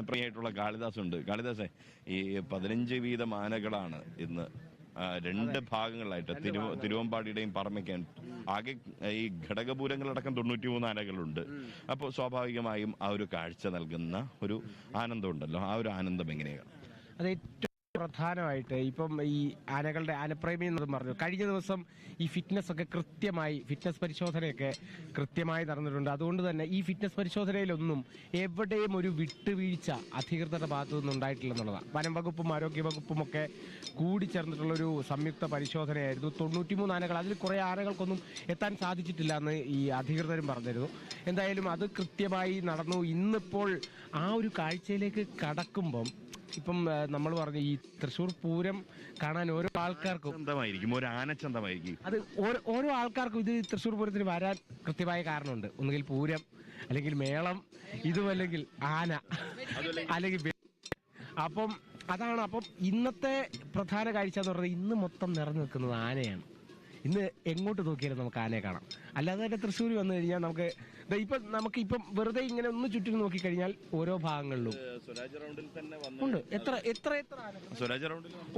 ആനപ്രിയായിട്ടുള്ള കാളിദാസ് ഉണ്ട്. കാളിദാസെ, ഈ 15 വീതം ആനകളാണ് ഇന്ന് രണ്ട് ഭാഗങ്ങളായിട്ട് തിരുവമ്പാടിയുടെയും പറമ്പയ്ക്കും ആകെ ഈ ഘടകപൂരങ്ങളടക്കം 93 ആനകളുണ്ട്. അപ്പോൾ സ്വാഭാവികമായും ആ ഒരു കാഴ്ച നൽകുന്ന ഒരു ആനന്ദം ഉണ്ടല്ലോ, ആ ഒരു ആനന്ദം എങ്ങനെയാണ്? അത് ഏറ്റവും പ്രധാനമായിട്ട് ഇപ്പം ഈ ആനകളുടെ ആനപ്രേമി എന്നതും പറഞ്ഞു. കഴിഞ്ഞ ദിവസം ഈ ഫിറ്റ്നസ് ഒക്കെ കൃത്യമായി, ഫിറ്റ്നസ് പരിശോധനയൊക്കെ കൃത്യമായി നടന്നിട്ടുണ്ട്. അതുകൊണ്ട് തന്നെ ഈ ഫിറ്റ്നസ് പരിശോധനയിലൊന്നും എവിടെയും ഒരു വിട്ടുവീഴ്ച അധികൃതരുടെ ഭാഗത്തു നിന്നും ഉണ്ടായിട്ടില്ലെന്നുള്ളതാണ്. വനം വകുപ്പും ആരോഗ്യ വകുപ്പും ഒക്കെ കൂടിച്ചേർന്നിട്ടുള്ളൊരു സംയുക്ത പരിശോധനയായിരുന്നു. 93 ആനകൾ, അതിൽ കുറേ ആനകൾക്കൊന്നും എത്താൻ സാധിച്ചിട്ടില്ല എന്ന് ഈ അധികൃതരും പറഞ്ഞിരുന്നു. എന്തായാലും അത് കൃത്യമായി നടന്നു. ഇന്നിപ്പോൾ ആ ഒരു കാഴ്ചയിലേക്ക് കടക്കുമ്പം ഇപ്പം നമ്മൾ പറഞ്ഞു ഈ തൃശ്ശൂർ പൂരം കാണാൻ ഓരോ ആൾക്കാർക്കും ഒരു ആനച്ചന്തമായിരിക്കും. അത് ഓരോ ആൾക്കാർക്കും ഇത് തൃശ്ശൂർ പൂരത്തിന് വരാൻ കൃത്യമായ കാരണമുണ്ട്. ഒന്നുകിൽ പൂരം, അല്ലെങ്കിൽ മേളം, ഇതുമല്ലെങ്കിൽ ആന, അല്ലെങ്കിൽ അപ്പം അതാണ്. അപ്പം ഇന്നത്തെ പ്രധാന കാഴ്ച എന്ന് പറയുന്നത് ഇന്ന് മൊത്തം നിറഞ്ഞു നിൽക്കുന്നത് ആനയാണ്. ഇന്ന് എങ്ങോട്ട് നോക്കിയാലും നമുക്ക് ആനയെ കാണാം. അല്ലാതെ തന്നെ തൃശ്ശൂർ വന്നു കഴിഞ്ഞാൽ നമുക്കിപ്പം വെറുതെ ഇങ്ങനെ ഒന്ന് ചുറ്റിനും നോക്കിക്കഴിഞ്ഞാൽ ഓരോ ഭാഗങ്ങളിലും ഉണ്ട് എത്ര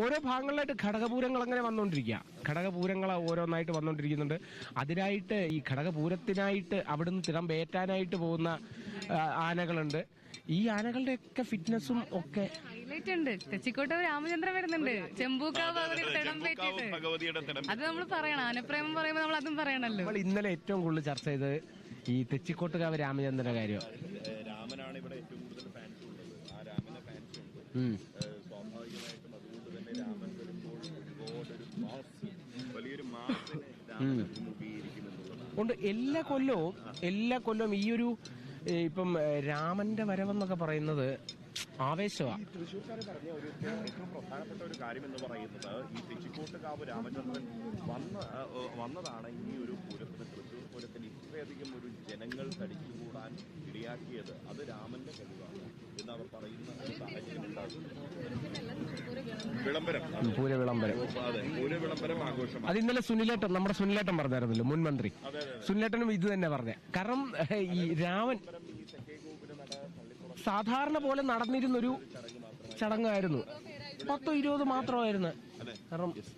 ഓരോ ഭാഗങ്ങളിലായിട്ട് ഘടകപൂരങ്ങൾ അങ്ങനെ വന്നുകൊണ്ടിരിക്കുക. ഘടകപൂരങ്ങൾ ഓരോന്നായിട്ട് വന്നുകൊണ്ടിരിക്കുന്നുണ്ട്. അതിനായിട്ട് ഈ ഘടകപൂരത്തിനായിട്ട് അവിടുന്ന് തിടമ്പേറ്റാനായിട്ട് പോകുന്ന ആനകളുണ്ട്. ഈ ആനകളുടെ ഒക്കെ ഫിറ്റ്നസും ഒക്കെ ഹൈലൈറ്റ് ഉണ്ട്. തെച്ചിക്കോട്ട് രാമചന്ദ്രൻ വരുന്നുണ്ട്, ചെമ്പൂക്കാവ് അത് നമ്മൾ പറയണം. ആനപ്രേമം പറയുമ്പോൾ നമ്മൾ അതും പറയണല്ലോ. നമ്മൾ ഇന്നലെ ഏറ്റവും കൂടുതൽ ചർച്ച ചെയ്തത് ഈ തെച്ചിക്കോട്ടുകാവ് രാമചന്ദ്രന്റെ കാര്യം. രാമനാണ് ഇവിടെ ഏറ്റവും കൂടുതൽ ഫാൻസ് ഉള്ളത്. ആ രാമന് ഫാൻസ് ഉണ്ട്. സ്വാഭാവികമായിട്ടും അതുകൊണ്ട് തന്നെ രാമൻ വരുമ്പോൾ ഒരുപാടൊരു വലിയൊരു മാസിനെ രാമൻ അഭിമുഖീകരിക്കുമെന്നുള്ളതാണ്. എല്ലാ കൊല്ലവും ഈ ഒരു ഇപ്പം രാമന്റെ വരവെന്നൊക്കെ പറയുന്നത് ആവേശമാണ്. തൃശ്ശൂർക്കാർ പറഞ്ഞ ഒരു ഏറ്റവും പ്രധാനപ്പെട്ട ഒരു കാര്യം എന്ന് പറയുന്നത് ഈ തെച്ചിക്കോട്ടുകാവ് രാമചന്ദ്രൻ വന്നതാണ് ഈ ഒരു പൂരത്തിന്, തൃശ്ശൂർ പൂരത്തിന് ഇത്രയധികം ഒരു ജനങ്ങൾ തടിച്ചുകൂടാൻ ഇടയാക്കിയത്. അത് രാമന്റെ കഴിവാണ് എന്ന് അവർ പറയുന്ന ഒരു സാഹചര്യം ഉണ്ടാകും. പൂരവിളംബരം ആഘോഷം. അത് ഇന്നലെ നമ്മുടെ സുനിലേട്ടൻ പറഞ്ഞായിരുന്നല്ലോ, മുൻ മന്ത്രി സുനിലേട്ടനും ഇത് തന്നെ പറഞ്ഞ. കാരണം ഈ രാമൻ സാധാരണ പോലെ നടന്നിരുന്നൊരു ചടങ്ങായിരുന്നു. 10-20 മാത്രമായിരുന്നു. കാരണം